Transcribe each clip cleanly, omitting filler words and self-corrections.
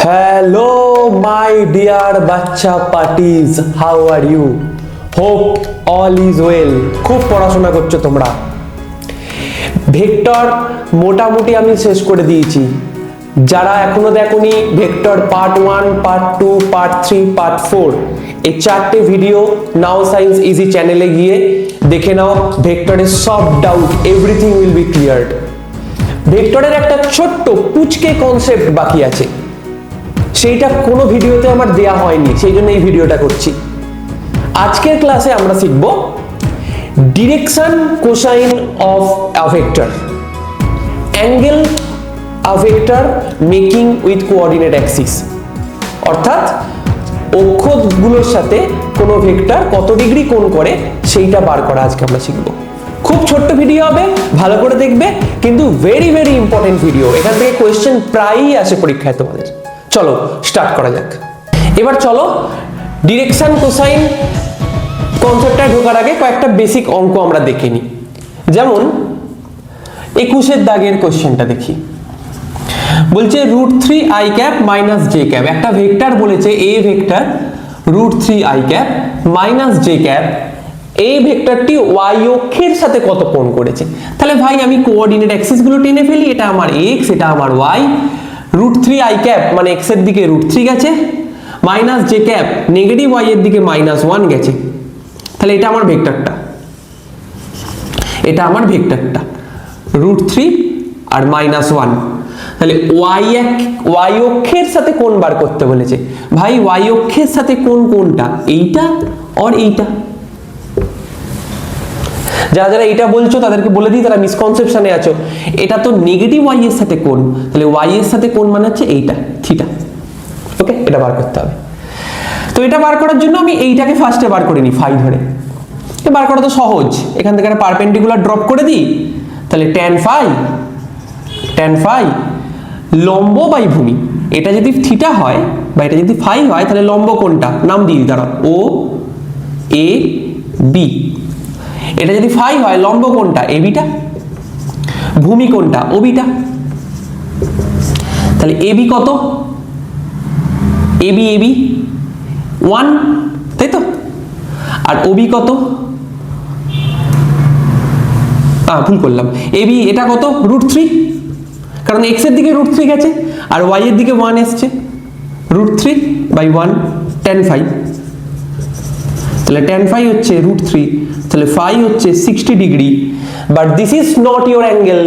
Hello, my dear বাচ্চা parties, how are you? Hope all is well. খুব পড়াশোনা করছো তোমরা। ভেক্টর মোটামুটি আমি শেষ করে দিয়েছি। যারা এখনো দেখোনি vector part 1, part 2, part 3, part 4 এই চারটে ভিডিও নাও সায়েন্স ইজি চ্যানেলে গিয়ে দেখে নাও। ভেক্টরের সব ডাউট এভরিথিং উইল বি ক্লিয়ারড। ভেক্টরের একটা ছোট্ট পুচকে কনসেপ্ট বাকি আছে, সেইটা কোনো ভিডিওতে আমার দেয়া হয়নি, সেই জন্য এই ভিডিওটা করছি। আজকের ক্লাসে আমরা শিখব direction cosine of a vector, angle a vector making with coordinate Axis, অর্থাৎ অক্ষগুলোর সাথে কোনো ভেক্টর কত ডিগ্রি কোণ করে সেইটা বার করা আজকে আমরা শিখব। খুব ছোট্ট ভিডিও হবে, ভালো করে দেখবে, কিন্তু ভেরি ভেরি ইম্পর্টেন্ট ভিডিও। এখান থেকে কোয়েশ্চেন প্রায়ই আসে পরীক্ষায় তোমাদের। চলো স্টার্ট করা যাক। এবার চলো ডিরেকশন কোসাইন কনসেপ্টটা ঢোকার আগে কয়েকটা বেসিক অঙ্ক আমরা দেখে নিই। যেমন 21 দাগের কোশ্চেনটা দেখি। বলছে √3i cap minus j cap, একটা ভেক্টর বলেছে এ vector √3i cap minus j cap, এই ভেক্টরটি ওয়াই অক্ষের সাথে কত কোণ করেছে। তাহলে ভাই আমি কোঅর্ডিনেট অ্যাক্সিস গুলো টেনে ফেলি, এটা আমার এক্স, এটা আমার ওয়াই। √3i ক্যাপ মানে এক্স এর দিকে √3 গেছে, minus j cap negative y এর দিকে -1 গেছে। তাহলে এটা আমার ভেক্টরটা, এটা আমার ভেক্টরটা √3 আর -1। তাহলে ওয়াই অক্ষের সাথে কোণ বার করতে বলেছে। ভাই ওয়াই অক্ষের সাথে কোণ কোনটা? এইটা আর এইটা। যারা যারা এটা বলছো তাদেরকে বলে দিই, তারা মিসকনসেপশনে আছো। এটা তো নেগেটিভ ওয়াই এর সাথে কোণ, তাহলে ওয়াই এর সাথে কোণ মানে হচ্ছে এইটা, থিটা। ওকে, এটা বার করতে হবে। তো এটা বার করার জন্য আমি এইটাকে ফার্স্টে বার করে নিই, ফাই ধরে। বার করা তো সহজ, এখান থেকে একটা পারপেন্ডিকুলার ড্রপ করে দিই। তাহলে tan ফাই লম্ব বাই ভূমি, এটা যদি থিটা হয় বা এটা যদি ফাই হয়, তাহলে লম্ব কোণটা নাম দিই, দাঁড়াও, ও এ বি। এটা যদি ফাই হয় লম্ব কোণটা এ বিটা, ভূমি কোণটা ও বিটা। তাহলে এ বি কত? এ বি 1, তাই তো? আর ও বি কত? ভুল করলাম, এ বি এটা কত? √3, কারণ এক্স এর দিকে √3 গেছে আর ওয়াই এর দিকে 1 এসছে। √3/1 tan ফাই, তাহলে tan ফাই হচ্ছে √3, তাহলে ফাই হচ্ছে 60 degree. But this is not your angle.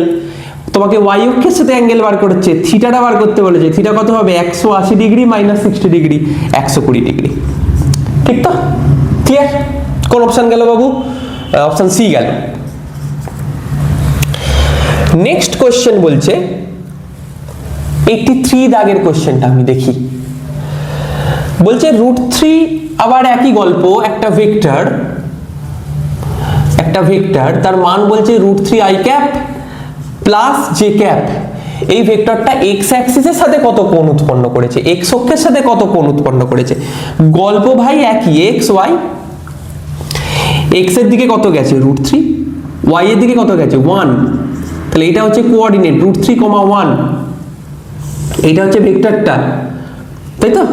তোমাকে ওয়াই অক্ষের সাথে অ্যাঙ্গেল বার করছে, থিটাটা বার করতে বলেছে। থিটা কত হবে? 180 ডিগ্রি মাইনাস 60 ডিগ্রি, 120 ডিগ্রি। ঠিক তো? ক্লিয়ার? কোন অপশন গেল বাবু? অপশন সি গেল। নেক্সট কোশ্চেন বলছে 83 দাগের কোশ্চেনটা আমি দেখি। বলছে √3, আবার একই গল্প, একটা ভেক্টর তার মান বলছে √3i cap plus J cap. এই ভেক্টরটা এক্স অ্যাক্সিসের সাথে কত কোণ উৎপন্ন করেছে, এক্স অক্ষের সাথে কত কোণ উৎপন্ন করেছে। গল্প ভাই একই, এক্স ওয়াই। এক্স এর দিকে কত গেছে? √3, ওয়াই এর দিকে কত গেছে? 1। তাহলে এটা হচ্ছে কোঅর্ডিনেট √3, 1। এটা হচ্ছে ভেক্টরটা, তাই তো?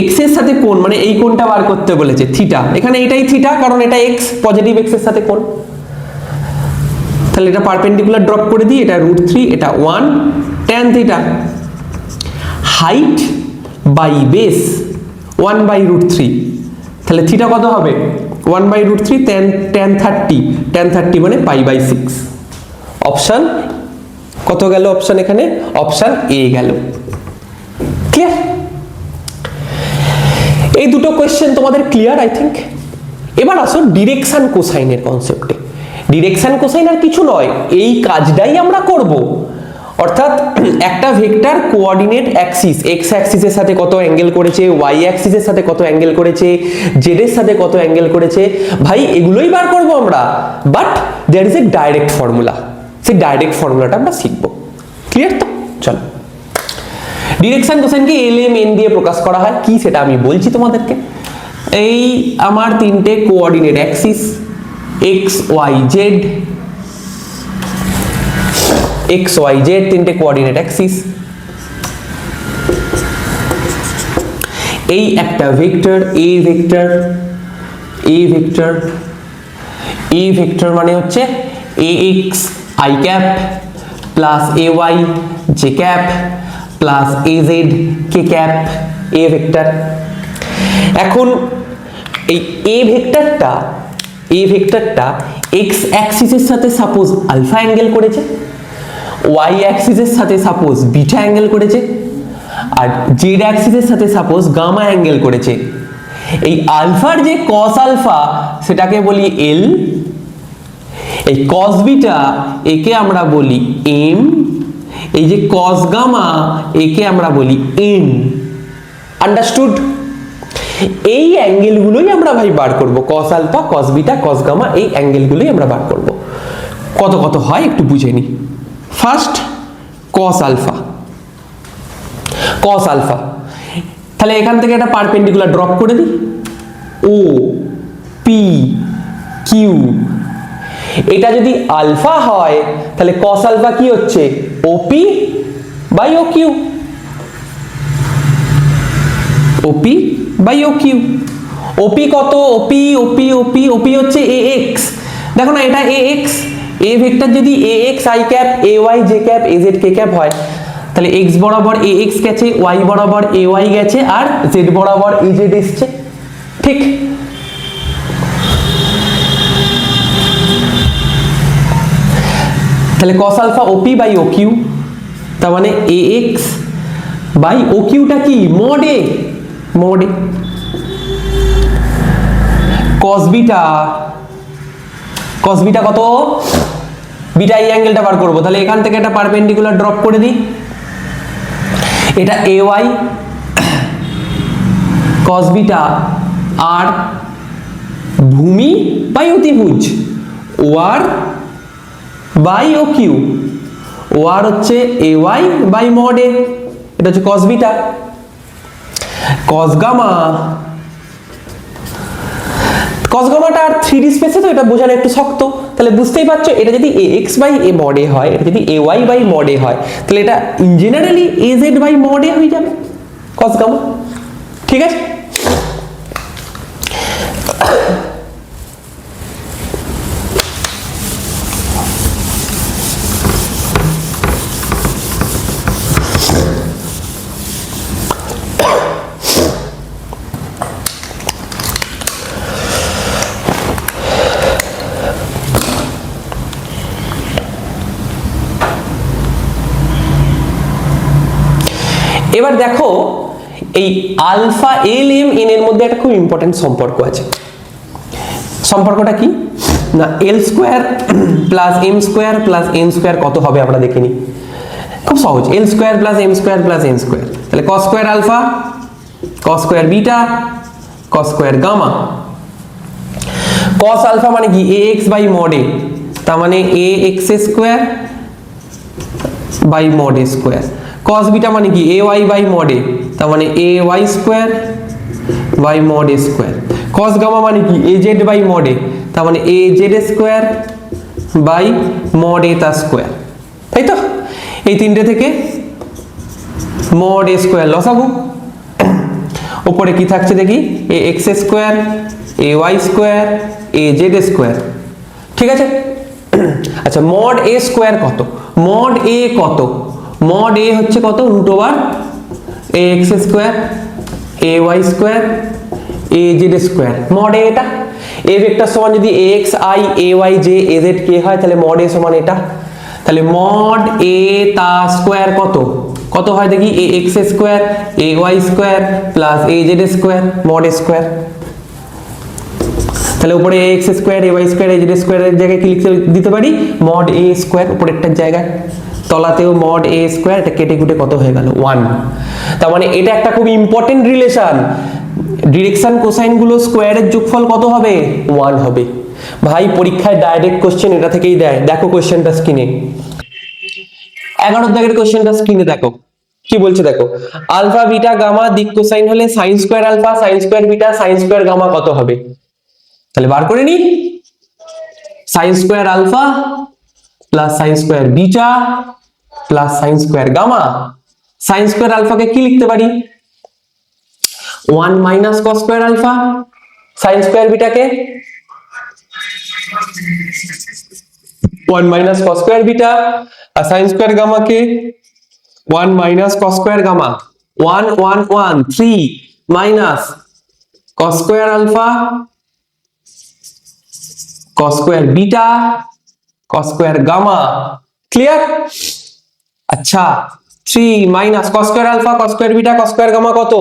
এক্স এর সাথে কোণ মানে এই কোণটা বার করতে বলেছে, থিটা। এখানে এটাই থিটা, কারণ এটা এক্স, পজিটিভ এক্স এর সাথে কোণ। তাহলে এটা পারপেন্ডিকুলার ড্রপ করে দিই, এটা √3, এটা 1 tan theta. Height by base 1/√3, তাহলে থিটা কত হবে? 1/√3 tan 30 মানে π/6। অপশন কত গেল? অপশন এখানে অপশন এ গেল। ক্লিয়ার? এই দুটো কোয়েশ্চেন তোমাদের ক্লিয়ার আই থিঙ্ক। এবার আসো ডিরেকশন কোসাইনের কনসেপ্টে। ডিরেকশন কোসাইন আর কিছু নয়, এই কাজটাই আমরা করব। অর্থাৎ একটা ভেক্টর কোঅর্ডিনেট অ্যাক্সিস, এক্স অ্যাক্সিসের সাথে কত অ্যাঙ্গেল করেছে, ওয়াই অ্যাক্সিসের সাথে কত অ্যাঙ্গেল করেছে, জেড এর সাথে কত অ্যাঙ্গেল করেছে, ভাই এগুলোই বার করব আমরা। But there is a direct formula, সেই ডাইরেক্ট ফর্মুলাটা আমরা শিখব। ক্লিয়ার তো? চলো, ডিরেকশন কোসাইনকে LMN দিয়ে প্রকাশ করা হয়। কি সেটা আমি বলছি তোমাদেরকে। এই আমার তিনটে coordinate axis x y z, XYZ তিনটে কোঅর্ডিনেট অ্যাক্সিস। এই একটা ভেক্টর এ ভেক্টর মানে হচ্ছে ax i cap plus ay j cap plus az k cap a vector. এখন এই এ ভেক্টরটা x অ্যাক্সিসের সাথে সাপোজ আলফা অ্যাঙ্গেল করেছে, y অ্যাক্সিসের সাথে সাপোজ বিটা অ্যাঙ্গেল করেছে, আর z অ্যাক্সিসের সাথে সাপোজ গামা অ্যাঙ্গেল করেছে। এই আলফার যে cos আলফা সেটাকে বলি l, এই cos বিটা একে আমরা বলি m, এই যে cos গামা একে আমরা বলি n। আন্ডারস্টুড? এই অ্যাঙ্গেলগুলোই আমরা ভাই বার করব, cos alpha cos beta cos gamma, এই অ্যাঙ্গেলগুলোই আমরা বার করব। কত কত হয় একটু বুঝে নি। ফার্স্ট cos আলফা, তাহলে এখান থেকে একটা পারপেন্ডিকুলার ড্রপ করে দিই, ও পি কিউ। এটা যদি আলফা হয় তাহলে cos আলফা কি হচ্ছে, OP by O Q, OP by O Q. OP কত, ওপি হচ্ছে ax। দেখো না এটা ax, এ ভেক্টর যদি ax i cap ay j cap az k cap হয় তাহলে x বরাবর ax গেছে, y বরাবর ay গেছে, আর z বরাবর az এসছে, ঠিক? তাহলে cos alpha OP by O Q, তার মানে ax বাই ও কিউটা কি, মড এ। cos বিটা কত, বিটা এই অ্যাঙ্গেলটা বার করব, তাহলে এখান থেকে একটা পারপেন্ডিকুলার ড্রপ করে দিই, এটা ay cos বিটা আর ভূমি বাই অতিভুজ ও আর বাই ও কিউ, ও আর হচ্ছে ay বাই মড এ, এটা হচ্ছে cos বিটা। cos গামাটা আর 3D স্পেসে তো এটা বোঝানো একটু শক্ত, তাহলে বুঝতেই পারছো এটা যদি ax by a mod a হয়, এটা যদি ay বাই mod a হয়, তাহলে এটা in generally az by mod a হয়ে যাবে cos গামা, ঠিক আছে? এবার দেখো এই আলফা এল এম এন এর মধ্যে একটা খুব ইম্পর্টেন্ট সম্পর্ক আছে। সম্পর্কটা কি না, L square plus M square plus N square কত হবে আমরা দেখে নিই, খুব সহজ। L square plus M square plus N square, তাহলে cos square alpha cos square beta cos square gamma. cos alpha মানে কি ax বাই mod a, তার মানে ax square by mod a square. cos beta মানে কি ay by mod a, তার মানে ay square by mod a square. cos gamma মানে কি az বাই mod a, তার মানে az square by mod a তার স্কোয়ার, তাই তো? এই তিনটে থেকে mod a স্কোয়ার লসাগু, উপরে কি থাকছে দেখি, ax square ay square az square, ঠিক আছে? আচ্ছা mod a স্কোয়ার কত, mod a কত, mod a হচ্ছে কত, root over ax square ay square az square. mod a এটা, a ভেক্টর সমান যদি ax i ay j az k হয় তাহলে mod a সমান এটা, তাহলে mod a তা স্কোয়ার কত, কত হয় দেখি, ax square ay square plus az square mod a square. তাহলে উপরে ax square ay square az স্কোয়ারের জায়গায় কি লিখতে দিতে পারি, mod a স্কোয়ার উপরেরটার জায়গায়, তলাতেও mod a স্কোয়ার, এটা কেটে কুটে কত হয়ে গেল 1। তার মানে এটা একটা খুব ইম্পর্টেন্ট রিলেশন, ডিরেকশন কোসাইন গুলো স্কোয়ারের যোগফল কত হবে, 1 হবে। ভাই পরীক্ষায় ডাইরেক্ট কোশ্চেন এটা থেকেই দেয়, দেখো কোশ্চেনটা স্ক্রিনে, 11 দাগের কোশ্চেনটা স্ক্রিনে দেখো কি বলছে, দেখো আলফা বিটা গামা দিক কোসাইন হলে sine square alpha sine square beta sine square gamma কত হবে, তাহলে বার করে নি, sine square alpha plus sine square beta plus sine square gamma. Sine square আলফাকে কি লিখতে পারি, 1 minus cos square alpha, sine square বিটাকে 1 মাইনাস কস স্কয়ার বিটা, আর সাইন স্কয়ার গামা কে 1 minus cos square gamma. 1 1 1 3 minus cos square alpha, cos square beta, cos square gamma. Clear? আচ্ছা 3 minus cos square alpha, cos square beta, cos square gamma কত?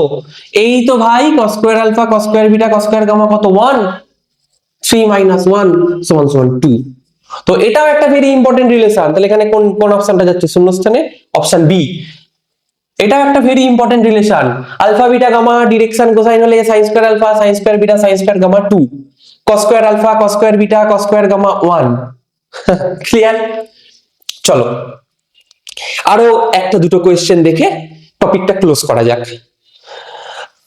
এই তো ভাই cos square alpha, cos square beta, cos square gamma কত? 1। 3 minus 1 সমান সমান 2। তো এটাও একটা ভেরি ইম্পর্টেন্ট রিলেশন। তাহলে এখানে কোন কোন অপশনটা যাচ্ছে শূন্যস্থানে? Option B. এটাও একটা very important relation. Alpha beta gamma direction cosine হলে sin square alpha sin square beta sin square gamma 2, cos square alpha cos square beta cos square gamma 1। Clear? চলো আরো একটা দুটো কোশ্চেন দেখে টপিকটা ক্লোজ করা যাক।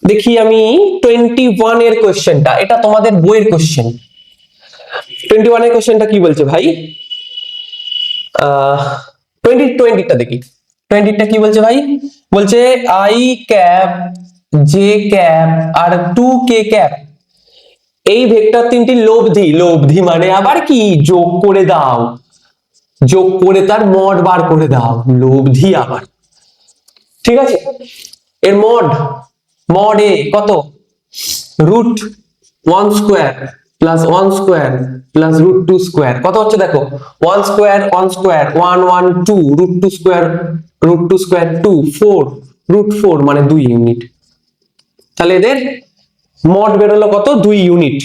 দেখি আমি 21 এর কোশ্চেনটা, এটা তোমাদের বইয়ের কোশ্চেন। 21 এর কোশ্চেনটা কি বলছে ভাই? 20টা দেখি। 20টা কি বলছে ভাই? বলছে i ক্যাপ j ক্যাপ আর 2k ক্যাপ এই ভেক্টর তিনটি লব্ধি। লব্ধি মানে আবার কি? যোগ করে দাও, যোগ করে তার মড বার করে দাও। লব্ধি আবার, ঠিক আছে? এর মড, মড এ কত? Root 1 square plus 1 square plus root 2 square কত হচ্ছে দেখো? 1 square 1 square 1 1 2 root 2 square root 2 square 2 4 root 4 মানে 2 ইউনিট। তাহলে এদের মড বেরোলো কত? 2 ইউনিট।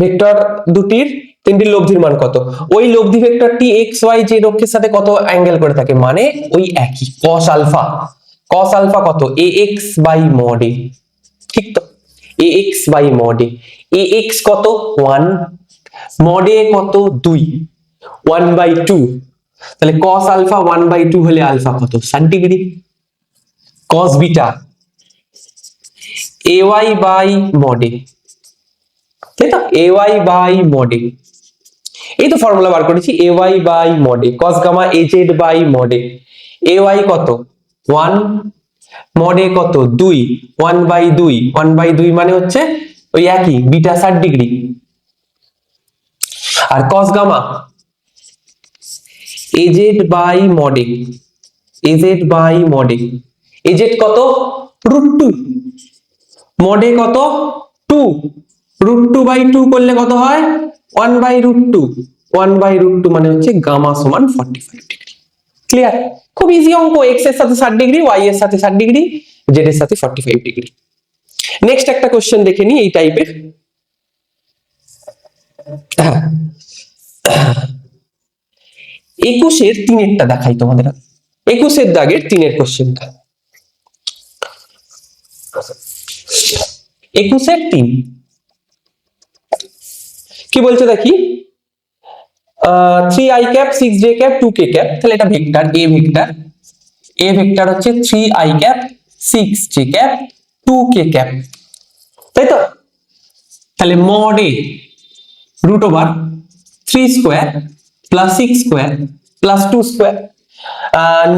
ভেক্টর দুটির তিনটি লব্ধির মান কত? ওই লব্ধি ভেক্টরটি x y z অক্ষের সাথে কত অ্যাঙ্গেল করে থাকে? মানে ওই একই cos আলফা। cos আলফা কত? ax বাই mod a, ঠিক তো? ax by mod a, ax কত? 1, mod a কত? 2, 1 বাই 2। তাহলে cos আলফা 1 বাই 2 হলে আলফা কত? 60 degree. cos beta ay by mod a, তাই তো? ay বাই mod a, এই তো ফর্মুলা বার করেছি। ay by mod a, cos gamma az by mod a, ay কত? 1, mod a কত? 2, 1 বাই 2, 1 বাই 2 মানে হচ্ছে ওই একই বিটা 60 ডিগ্রি। আর cos gamma az by mod a, az by mod a, az কত? রুট 2, mod a কত? 2, root 2 by 2 করলে কত হয়? 1 বাই রুট 2, 1 বাই রুট 2 মানে হচ্ছে গামা সমান 45 ডিগ্রি। ক্লিয়ার? খুব ইজি অঙ্ক। x এর সাথে 60 ডিগ্রি, y এর সাথে 60 ডিগ্রি, z এর সাথে 45 ডিগ্রি। নেক্সট একটা কোশ্চেন দেখে নি এই টাইপের। 21 এর 3 দেখাই তোমাদের। 21 এর দাগের 3 কোশ্চেনটা। 21 এর 3 কি বলছে দেখি? 3i cap 6j cap 2k cap. তাহলে এটা vector a vector. a vector হচ্ছে 3i cap 6j cap 2k cap, তাই তো? তাহলে mod a root over 3 square plus 6 square plus 2 square,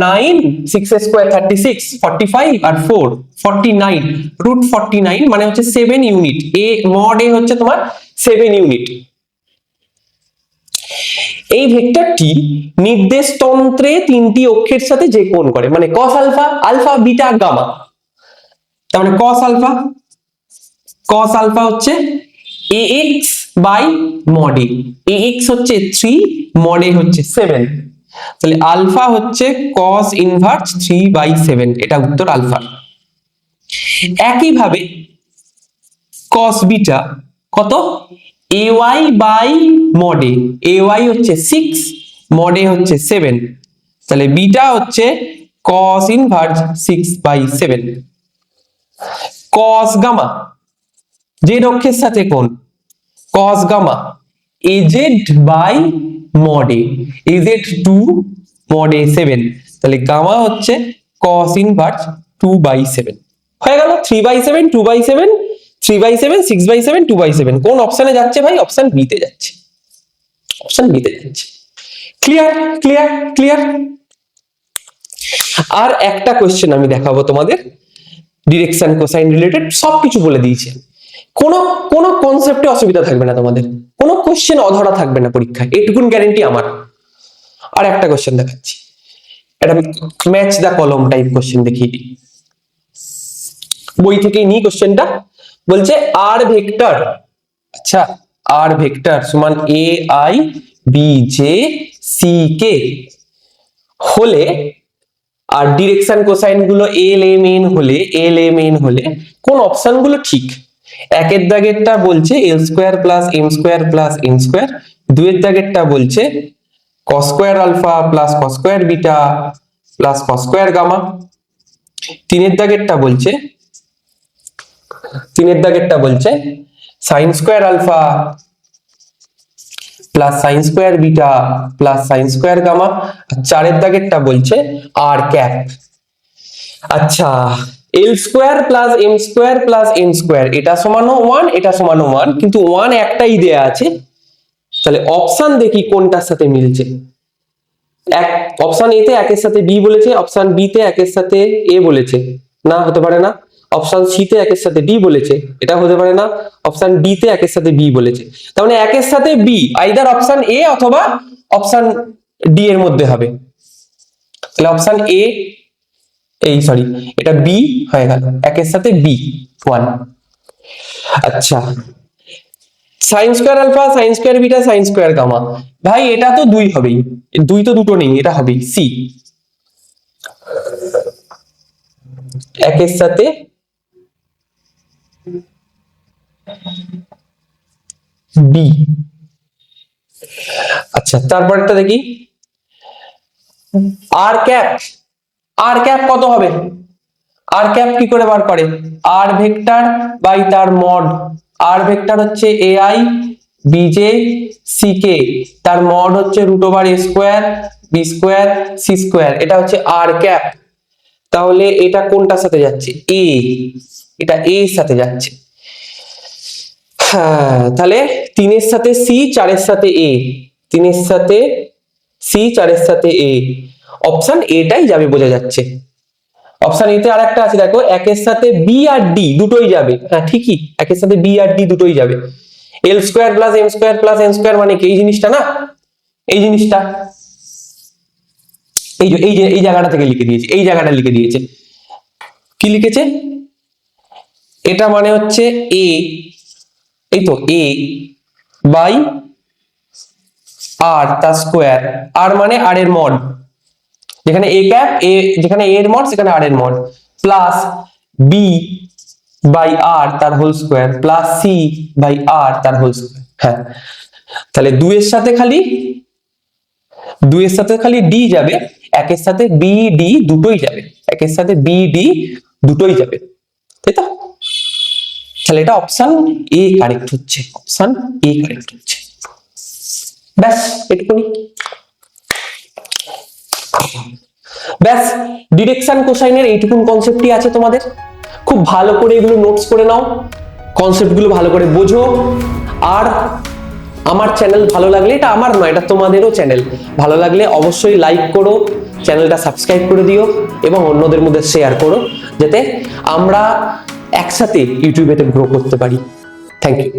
9 6 square 36 45 আর 4 49 রুট 49 মানে হচ্ছে 7 ইউনিট। a mod a হচ্ছে তোমার 7 ইউনিট। এই ভেক্টরটি নির্দেশ তন্ত্রে তিনটি অক্ষের সাথে যে কোণ করে, মানে cos alpha, alpha beta gamma. তার মানে cos আলফা হচ্ছে ax by mod a, ax হচ্ছে 3, mod a হচ্ছে 7। তাহলে আলফা হচ্ছে cos ইনভার্স 3/7, এটা উত্তর আলফা। একইভাবে cos বিটা কত? ay by mod a, ay হচ্ছে 6, mod a হচ্ছে 7। তাহলে বিটা হচ্ছে cos inverse 6/7। cos gamma z অক্ষের সাথে কোণ, cos gamma az by mod a, az 2, mod a 7। তাহলে গামা হচ্ছে cos ইনভার্স 2/7। হয়ে গেল 3/7, 2/7, 3/7, 6/7, 2/7। কোন অপশনে যাচ্ছে ভাই? অপশন বি তে যাচ্ছে, অপশন বি তে যাচ্ছে। Clear clear clear. আর একটা কোশ্চেন আমি দেখাবো তোমাদের, ডিরেকশন কোসাইন রিলেটেড সবকিছু বলে দিয়েছে, কোনো কোনো কনসেপ্টে অসুবিধা থাকবে না তোমাদের, কোনো কোশ্চেন অধরা থাকবে না পরীক্ষায়, এইটুকুন গ্যারেন্টি আমার। আর একটা কোশ্চেন দেখাচ্ছি, এটা ম্যাচ দা কলম টাইপ কোশ্চেন দেখিয়ে দিই, বই থেকেই নিই কোশ্চেনটা। বলছে আর ভেক্টর, আচ্ছা আর ভেক্টর সমান a i b j c k হলে, আর ডিরেকশন কোসাইন গুলো এল এম এন হলে কোন অপশন গুলো ঠিক? একের দাগেরটা বলছে L square plus M square plus N square, দুয়ের দাগেরটা বলছে cos square alpha plus cos square beta plus cos square gamma, তিনের দাগেরটা বলছে sine square alpha plus sine square beta plus sine square gamma, আর চারের দাগেরটা বলছে আর ক্যাপ। আচ্ছা, L square plus M square plus N square এটা সমানো 1, এটা সমানো 1, কিন্তু 1 একটাই দেয়া আছে, তাহলে অপশন দেখি কোনটার সাথে মিলছে। এক অপশন এ তে একের সাথে বি বলেছে, অপশন বি তে একের সাথে এ বলেছে, না হতে পারে না। অপশন সি তে একের সাথে ডি বলেছে, এটা হতে পারে না। অপশন ডি তে একের সাথে বি বলেছে, তার মানে একের সাথে বি আইদার অপশন এ অথবা অপশন ডি এর মধ্যে হবে। তাহলে অপশন এ, এই সরি এটা বি হয়ে গেল, একের সাথে বি 1। আচ্ছা, sine square alpha sine square beta sine square gamma, ভাই এটা তো 2 হবেই, 2 তো দুটো নেই, এটা হবেই সি, একের সাথে বি। আচ্ছা, তারপরটা দেখি আর ক্যাপ, আর ক্যাপ কত হবে? আর ক্যাপ কি করে বার করে? আর ভেক্টর বাই তার মড, আর ভেক্টর হচ্ছে a i b j c k, তার মড হচ্ছে root over a square b square c square, এটা হচ্ছে আর ক্যাপ। তাহলে এটা কোনটার সাথে যাচ্ছে? এ, এটা এ এর সাথে যাচ্ছে। হ্যাঁ, তাহলে 3 এর সাথে সি, 4 এর সাথে এ, 3 এর সাথে সি, 4 এর সাথে এ, অপশন এটাই যাবে বোঝা যাচ্ছে। অপশন এতে আর একটা আছে দেখো, একের সাথে বি আর ডি দুটোই যাবে, হ্যাঁ ঠিকই, একের সাথে বি আর ডি দুটোই যাবে। L square plus M square plus N square মানে কি? এই জিনিসটা না, এই জিনিসটা, এই জায়গাটা থেকে লিখে দিয়েছে, এই জায়গাটা লিখে দিয়েছে, কি লিখেছে? এটা মানে হচ্ছে এ, এই তো এ বাই আর তার স্কোয়ার, আর মানে আর এর মড, যেখানে এ ক্যাপ এ, যেখানে এ এর মড সেখানে আর এর mod, plus B by R তার whole square plus C by R তার হোল স্কোয়ার। হ্যাঁ, তাহলে 2 এর সাথে খালি ডি যাবে, একের সাথে বি ডি দুটোই যাবে, একের সাথে বি ডি দুটোই যাবে, তাই তো? তাহলে এটা অপশন এ কারেক্ট হচ্ছে, অপশন এ কারেক্ট হচ্ছে। ব্যাস এটুকুনি, ব্যাস ডিরেকশন কোসাইনের এইটুকুন কনসেপ্টই আছে তোমাদের। খুব ভালো করে এগুলো নোটস করে নাও, কনসেপ্টগুলো ভালো করে বোঝো। আর আমার চ্যানেল ভালো লাগলে, এটা আমার নয়, এটা তোমাদেরও চ্যানেল, ভালো লাগলে অবশ্যই লাইক করো, চ্যানেলটা সাবস্ক্রাইব করে দিও এবং অন্যদের মধ্যে শেয়ার করো, যাতে আমরা একসাথে ইউটিউবেতে গ্রো করতে পারি। Thank you.